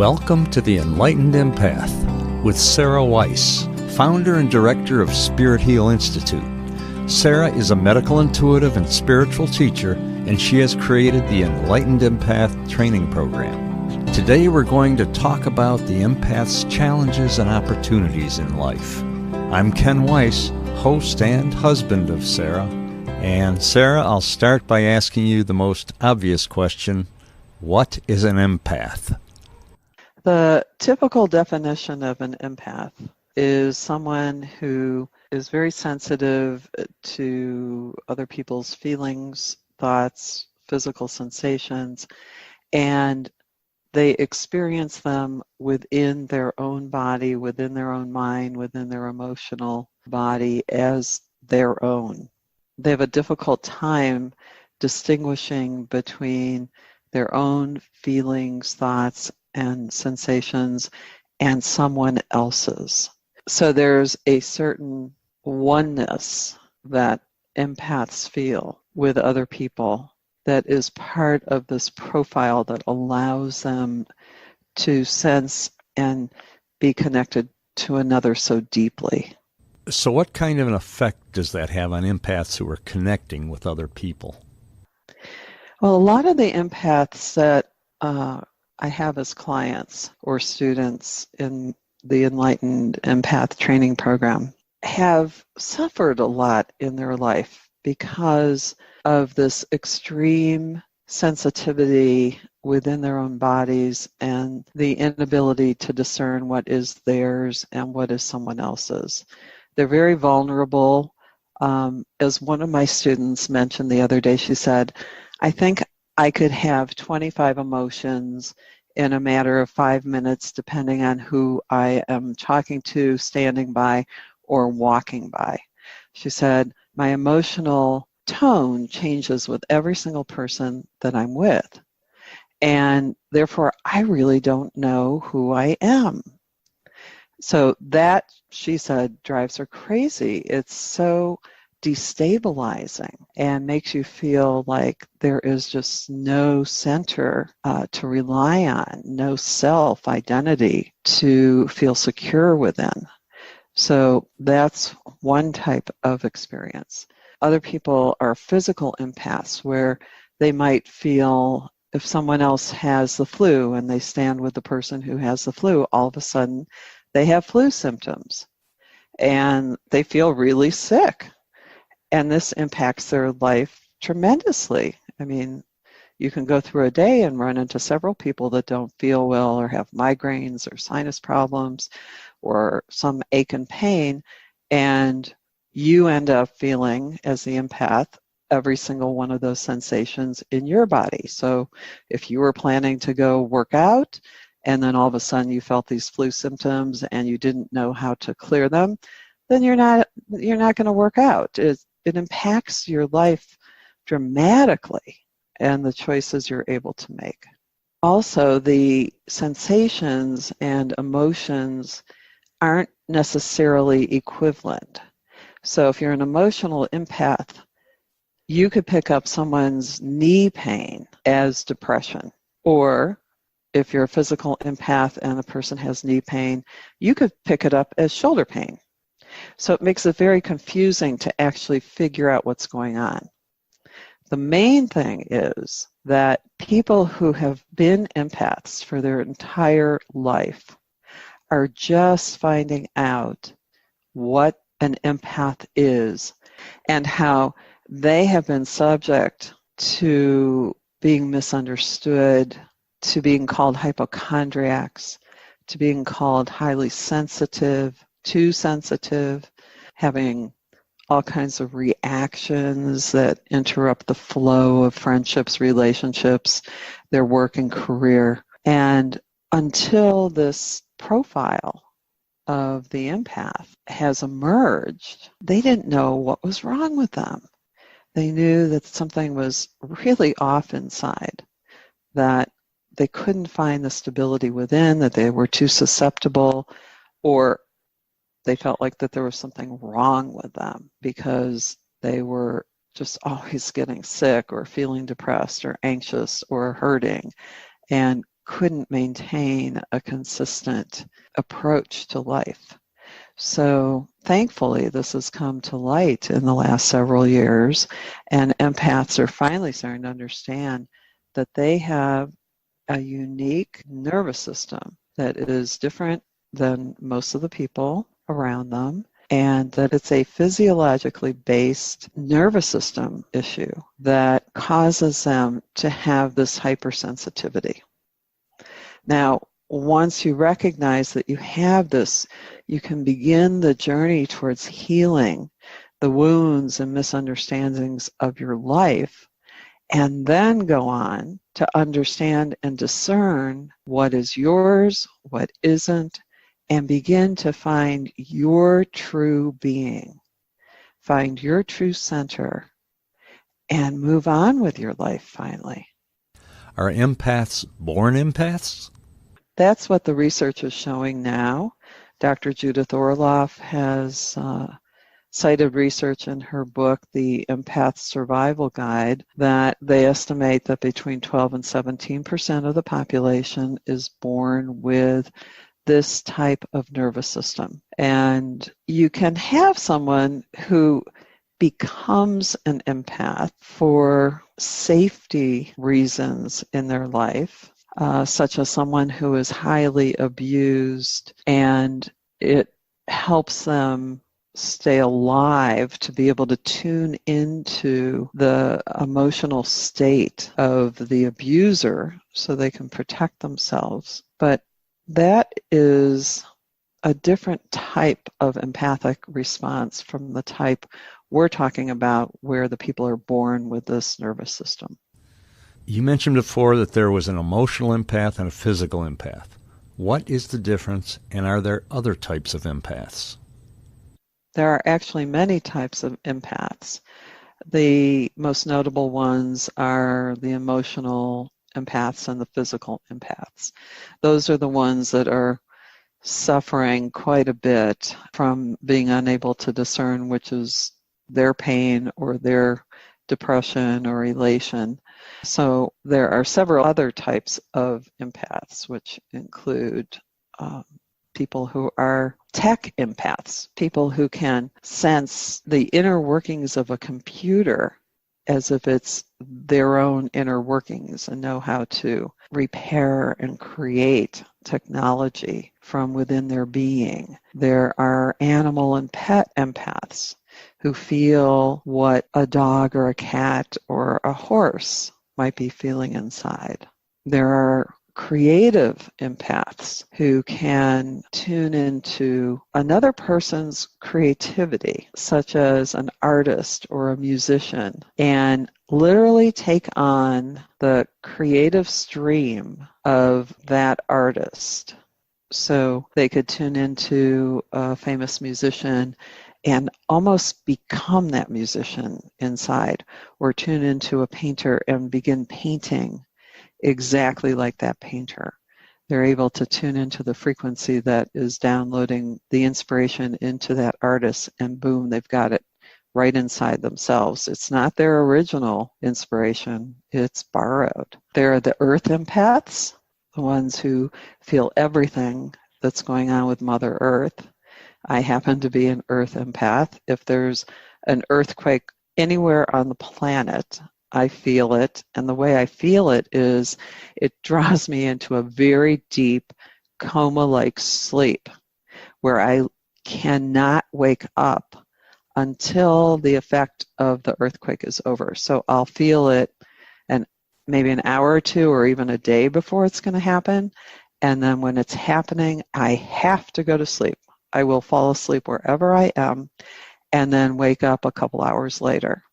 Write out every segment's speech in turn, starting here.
Welcome to the Enlightened Empath with Sara Weiss, founder and director of SpiritHeal Institute. Sara is a medical intuitive and spiritual teacher, and she has created the Enlightened Empath Training program. Today we're going to talk about the empath's challenges and opportunities in life. I'm Ken Weiss, host and husband of Sara. And Sara, I'll start by asking you the most obvious question. What is an empath? The typical definition of an empath is someone who is very sensitive to other people's feelings, thoughts, physical sensations, and they experience them within their own body, within their own mind, within their emotional body as their own. They have a difficult time distinguishing between their own feelings, thoughts, and sensations and someone else's. So there's a certain oneness that empaths feel with other people that is part of this profile that allows them to sense and be connected to another so deeply. So what kind of an effect does that have on empaths who are connecting with other people? Well, a lot of the empaths that I have as clients or students in the Enlightened Empath Training program have suffered a lot in their life because of this extreme sensitivity within their own bodies and the inability to discern what is theirs and what is someone else's. They're very vulnerable. As one of my students mentioned the other day, she said, I think I could have 25 emotions in a matter of 5 minutes, depending on who I am talking to, standing by, or walking by. She said, my emotional tone changes with every single person that I'm with. And therefore, I really don't know who I am. So that, she said, drives her crazy. It's so destabilizing and makes you feel like there is just no center to rely on, no self-identity to feel secure within. So that's one type of experience. Other people are physical empaths where they might feel if someone else has the flu and they stand with the person who has the flu, all of a sudden they have flu symptoms and they feel really sick. And this impacts their life tremendously. I mean, you can go through a day and run into several people that don't feel well or have migraines or sinus problems or some ache and pain, and you end up feeling, as the empath, every single one of those sensations in your body. So if you were planning to go work out and then all of a sudden you felt these flu symptoms and you didn't know how to clear them, then you're not going to work out. It impacts your life dramatically and the choices you're able to make. Also, the sensations and emotions aren't necessarily equivalent. So if you're an emotional empath, you could pick up someone's knee pain as depression. Or if you're a physical empath and a person has knee pain, you could pick it up as shoulder pain. So it makes it very confusing to actually figure out what's going on. The main thing is that people who have been empaths for their entire life are just finding out what an empath is and how they have been subject to being misunderstood, to being called hypochondriacs, to being called highly sensitive, too sensitive, having all kinds of reactions that interrupt the flow of friendships, relationships, their work and career. And until this profile of the empath has emerged, they didn't know what was wrong with them. They knew that something was really off inside, that they couldn't find the stability within, that they were too susceptible, or they felt like that there was something wrong with them because they were just always getting sick or feeling depressed or anxious or hurting and couldn't maintain a consistent approach to life. So thankfully, this has come to light in the last several years, and empaths are finally starting to understand that they have a unique nervous system that is different than most of the people around them, and that it's a physiologically based nervous system issue that causes them to have this hypersensitivity. Now, once you recognize that you have this, you can begin the journey towards healing the wounds and misunderstandings of your life, and then go on to understand and discern what is yours, what isn't, and begin to find your true being, find your true center, and move on with your life finally. Are empaths born empaths? That's what the research is showing now. Dr. Judith Orloff has cited research in her book, The Empath Survival Guide, that they estimate that between 12 and 17% of the population is born with this type of nervous system. And you can have someone who becomes an empath for safety reasons in their life, such as someone who is highly abused, and it helps them stay alive to be able to tune into the emotional state of the abuser so they can protect themselves. But that is a different type of empathic response from the type we're talking about, where the people are born with this nervous system. You mentioned before that there was an emotional empath and a physical empath. What is the difference, and are there other types of empaths? There are actually many types of empaths. The most notable ones are the emotional empaths and the physical empaths. Those are the ones that are suffering quite a bit from being unable to discern which is their pain or their depression or elation. So there are several other types of empaths, which include people who are tech empaths, people who can sense the inner workings of a computer as if it's their own inner workings and know how to repair and create technology from within their being. There are animal and pet empaths who feel what a dog or a cat or a horse might be feeling inside. There are creative empaths who can tune into another person's creativity, such as an artist or a musician, and literally take on the creative stream of that artist. So they could tune into a famous musician and almost become that musician inside, or tune into a painter and begin painting exactly like that painter. They're able to tune into the frequency that is downloading the inspiration into that artist, and boom, they've got it right inside themselves. It's not their original inspiration, it's borrowed. There are the earth empaths, the ones who feel everything that's going on with Mother Earth. I happen to be an earth empath. If there's an earthquake anywhere on the planet, I feel it, and the way I feel it is it draws me into a very deep coma-like sleep where I cannot wake up until the effect of the earthquake is over. So I'll feel it and maybe an hour or two or even a day before it's going to happen, and then when it's happening, I have to go to sleep. I will fall asleep wherever I am and then wake up a couple hours later.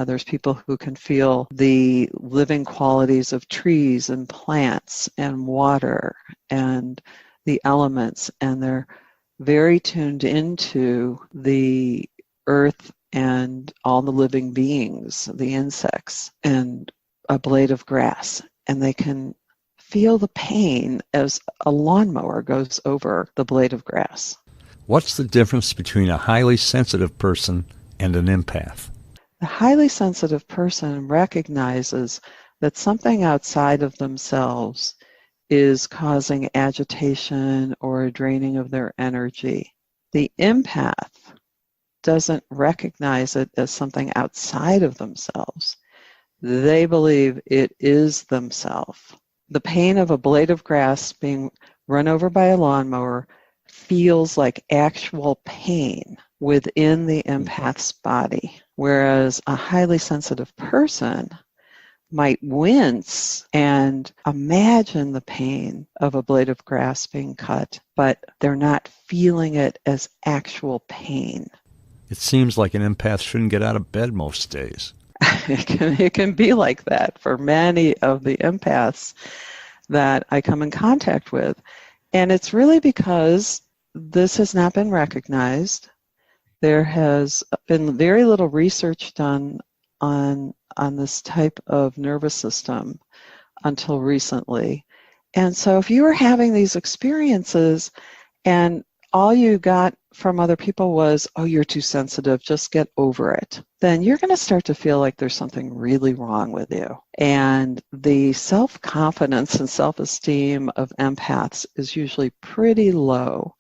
There's people who can feel the living qualities of trees and plants and water and the elements, and they're very tuned into the earth and all the living beings, the insects, and a blade of grass. And they can feel the pain as a lawnmower goes over the blade of grass. What's the difference between a highly sensitive person and an empath? The highly sensitive person recognizes that something outside of themselves is causing agitation or a draining of their energy. The empath doesn't recognize it as something outside of themselves. They believe it is themselves. The pain of a blade of grass being run over by a lawnmower feels like actual pain within the empath's body, whereas a highly sensitive person might wince and imagine the pain of a blade of grass being cut, but they're not feeling it as actual pain. It seems like an empath shouldn't get out of bed most days. It can be like that for many of the empaths that I come in contact with. And it's really because this has not been recognized. There has been very little research done on this type of nervous system until recently. And so if you were having these experiences and all you got from other people was, oh, you're too sensitive, just get over it, then you're going to start to feel like there's something really wrong with you. And the self-confidence and self-esteem of empaths is usually pretty low.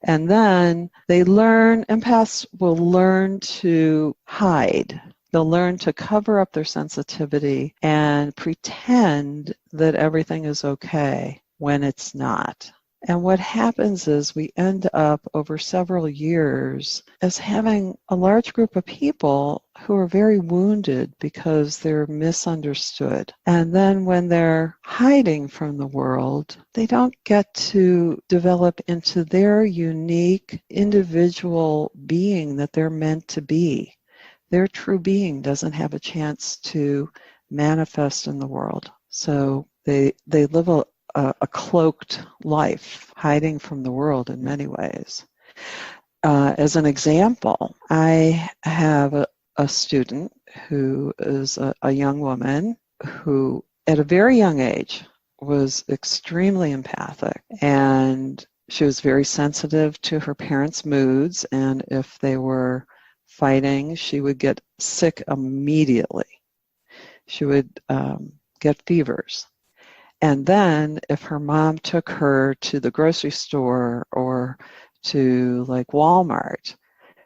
And then empaths will learn to hide. They'll learn to cover up their sensitivity and pretend that everything is okay when it's not. And what happens is we end up over several years as having a large group of people who are very wounded because they're misunderstood. And then when they're hiding from the world, they don't get to develop into their unique individual being that they're meant to be. Their true being doesn't have a chance to manifest in the world. So they live a cloaked life, hiding from the world in many ways. As an example, I have a student who is a young woman who, at a very young age, was extremely empathic, and she was very sensitive to her parents' moods, and if they were fighting, she would get sick immediately. She would get fevers. And then if her mom took her to the grocery store or to like Walmart,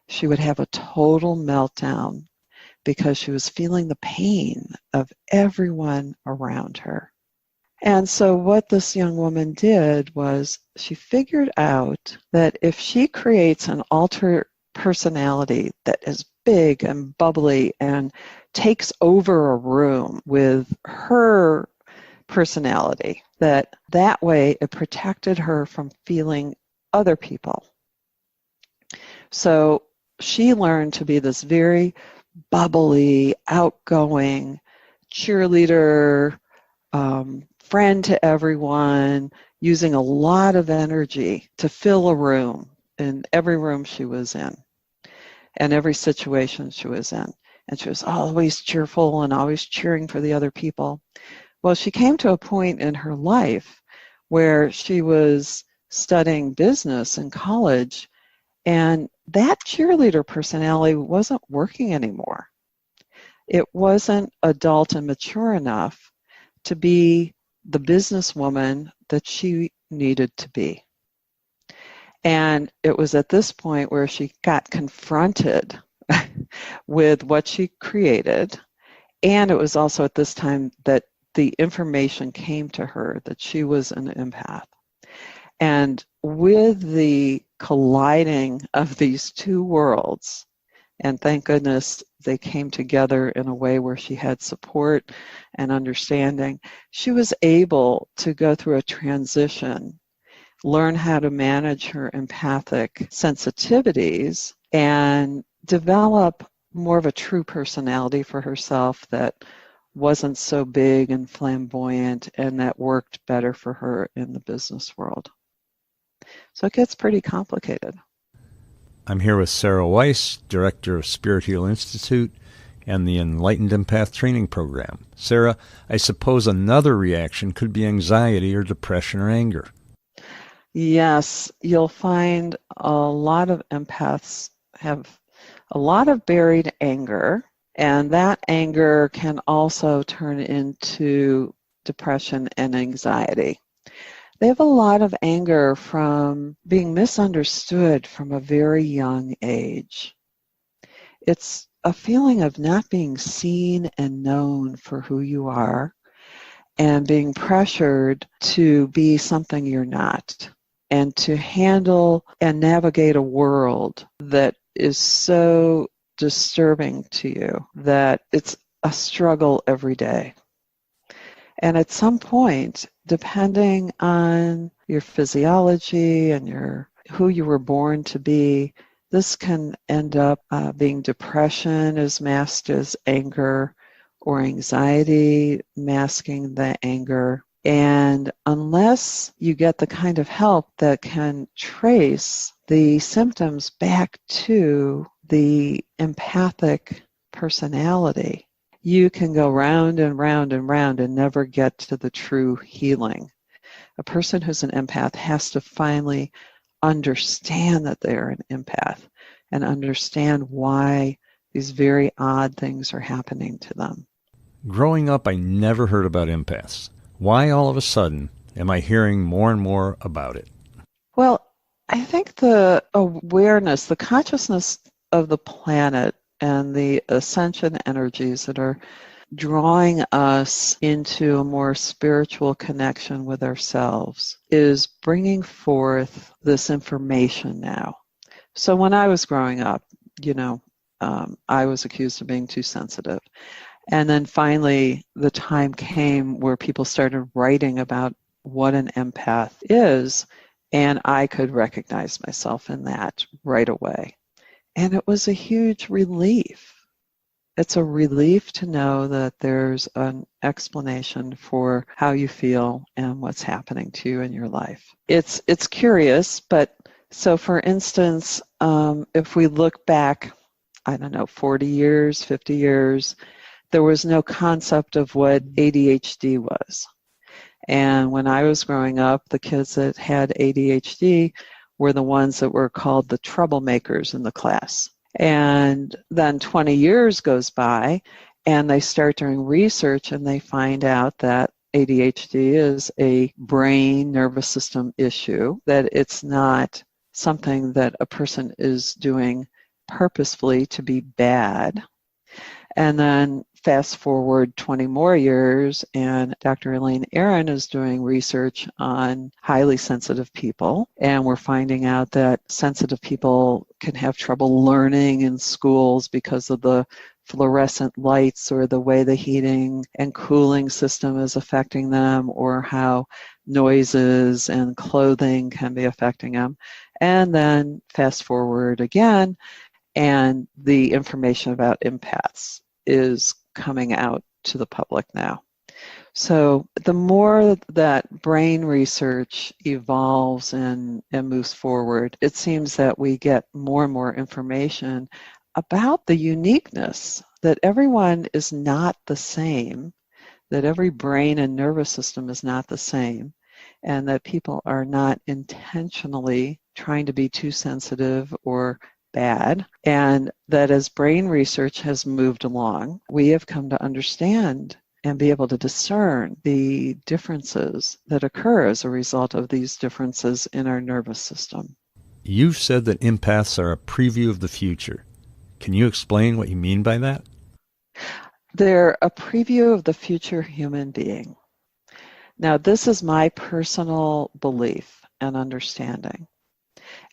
she would have a total meltdown because she was feeling the pain of everyone around her. And so what this young woman did was she figured out that if she creates an alter personality that is big and bubbly and takes over a room with her personality, that way it protected her from feeling other people. So she learned to be this very bubbly, outgoing cheerleader, friend to everyone, using a lot of energy to fill a room in every room she was in and every situation she was in. And she was always cheerful and always cheering for the other people. Well, she came to a point in her life where she was studying business in college, and that cheerleader personality wasn't working anymore. It wasn't adult and mature enough to be the businesswoman that she needed to be. And it was at this point where she got confronted with what she created, and it was also at this time that the information came to her that she was an empath. And with the colliding of these two worlds, and thank goodness they came together in a way where she had support and understanding, she was able to go through a transition, learn how to manage her empathic sensitivities, and develop more of a true personality for herself that wasn't so big and flamboyant and that worked better for her in the business world. So it gets pretty complicated. I'm here with Sara Weiss, Director of SpiritHeal Institute and the Enlightened Empath Training Program. Sara, I suppose another reaction could be anxiety or depression or anger. Yes, you'll find a lot of empaths have a lot of buried anger, and that anger can also turn into depression and anxiety. They have a lot of anger from being misunderstood from a very young age. It's a feeling of not being seen and known for who you are and being pressured to be something you're not and to handle and navigate a world that is so disturbing to you that it's a struggle every day. And at some point, depending on your physiology and who you were born to be, this can end up being depression is masked as anger, or anxiety masking the anger. And unless you get the kind of help that can trace the symptoms back to the empathic personality, you can go round and round and round and never get to the true healing. A person who's an empath has to finally understand that they're an empath and understand why these very odd things are happening to them. Growing up, I never heard about empaths. Why all of a sudden am I hearing more and more about it? Well, I think the awareness, the consciousness of the planet and the ascension energies that are drawing us into a more spiritual connection with ourselves is bringing forth this information now. So when I was growing up, I was accused of being too sensitive. And then finally, the time came where people started writing about what an empath is, and I could recognize myself in that right away. And it was a huge relief. It's a relief to know that there's an explanation for how you feel and what's happening to you in your life. It's curious, but so for instance, if we look back, 40 years, 50 years, there was no concept of what ADHD was. And when I was growing up, the kids that had ADHD were the ones that were called the troublemakers in the class. And then 20 years goes by, and they start doing research, and they find out that ADHD is a brain nervous system issue, that it's not something that a person is doing purposefully to be bad. And then fast forward 20 more years, and Dr. Elaine Aron is doing research on highly sensitive people, and we're finding out that sensitive people can have trouble learning in schools because of the fluorescent lights or the way the heating and cooling system is affecting them, or how noises and clothing can be affecting them. And then fast forward again, and the information about empaths is coming out to the public now. So the more that brain research evolves and moves forward, it seems that we get more and more information about the uniqueness, that everyone is not the same, that every brain and nervous system is not the same, and that people are not intentionally trying to be too sensitive or bad, and that as brain research has moved along, we have come to understand and be able to discern the differences that occur as a result of these differences in our nervous system. You've said that empaths are a preview of the future. Can you explain what you mean by that? They're a preview of the future human being. Now, this is my personal belief and understanding,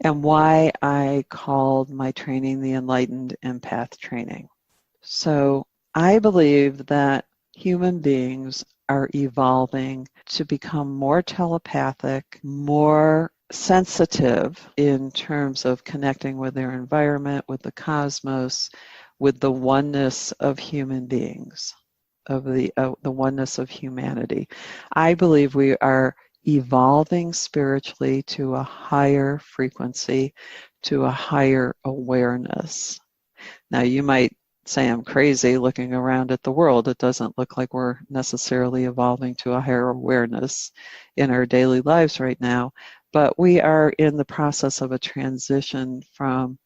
and why I called my training the Enlightened Empath Training. So I believe that human beings are evolving to become more telepathic, more sensitive in terms of connecting with their environment, with the cosmos, with the oneness of human beings, of the oneness of humanity. I believe we are evolving spiritually to a higher frequency, to a higher awareness. Now, you might say I'm crazy looking around at the world. It doesn't look like we're necessarily evolving to a higher awareness in our daily lives right now, but we are in the process of a transition from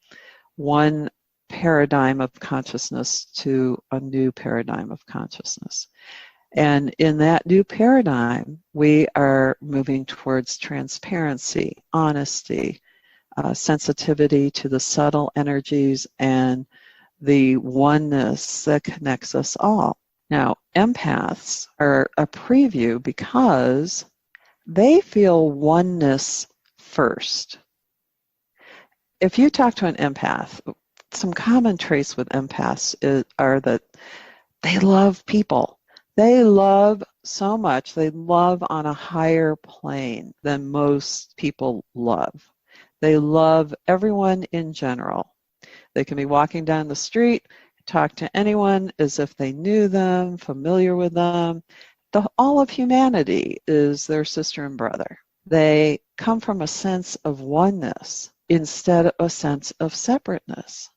one paradigm of consciousness to a new paradigm of consciousness. And in that new paradigm, we are moving towards transparency, honesty, sensitivity to the subtle energies, and the oneness that connects us all. Now, empaths are a preview because they feel oneness first. If you talk to an empath, some common traits with empaths are that they love people. They love so much. They love on a higher plane than most people love. They love everyone in general. They can be walking down the street, talk to anyone as if they knew them, familiar with them. All of humanity is their sister and brother. They come from a sense of oneness instead of a sense of separateness.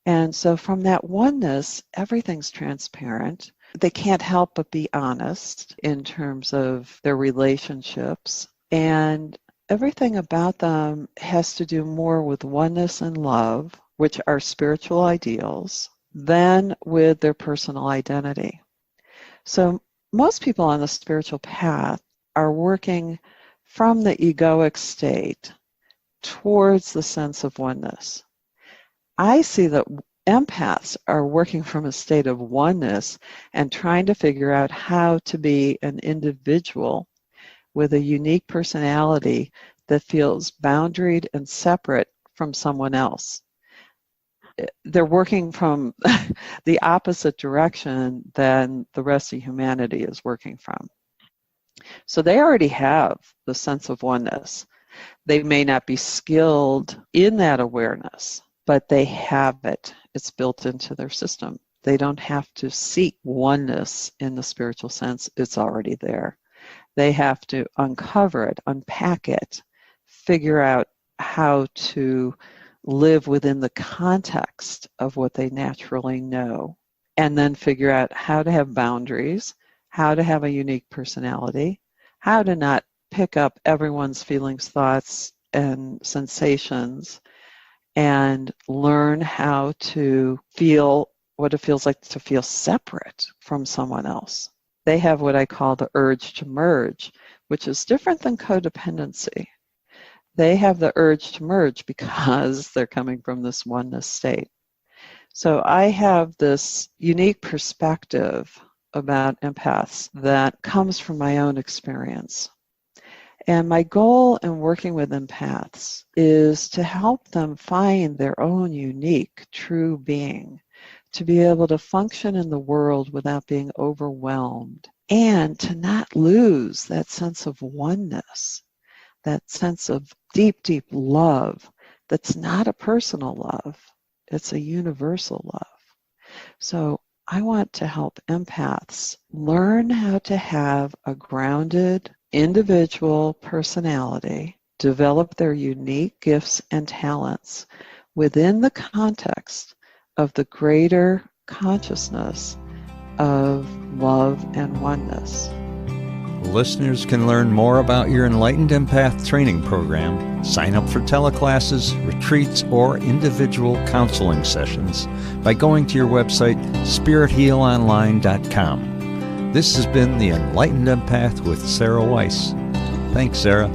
And so from that oneness, everything's transparent. They can't help but be honest in terms of their relationships. And everything about them has to do more with oneness and love, which are spiritual ideals, than with their personal identity. So most people on the spiritual path are working from the egoic state towards the sense of oneness. I see that empaths are working from a state of oneness and trying to figure out how to be an individual with a unique personality that feels boundaried and separate from someone else. They're working from the opposite direction than the rest of humanity is working from. So they already have the sense of oneness. They may not be skilled in that awareness, but they have it. It's built into their system. They don't have to seek oneness in the spiritual sense. It's already there. They have to uncover it, unpack it, figure out how to live within the context of what they naturally know, and then figure out how to have boundaries, how to have a unique personality, how to not pick up everyone's feelings, thoughts, and sensations, and learn how to feel what it feels like to feel separate from someone else. They have what I call the urge to merge, which is different than codependency. They have the urge to merge because they're coming from this oneness state. So I have this unique perspective about empaths that comes from my own experience. And my goal in working with empaths is to help them find their own unique, true being, to be able to function in the world without being overwhelmed, and to not lose that sense of oneness, that sense of deep, deep love that's not a personal love, it's a universal love. So I want to help empaths learn how to have a grounded, individual personality, develop their unique gifts and talents within the context of the greater consciousness of love and oneness. Listeners can learn more about your Enlightened Empath Training Program, sign up for teleclasses, retreats, or individual counseling sessions by going to your website, SpiritHealOnline.com. This has been the Enlightened Empath with Sara Weiss. Thanks, Sara.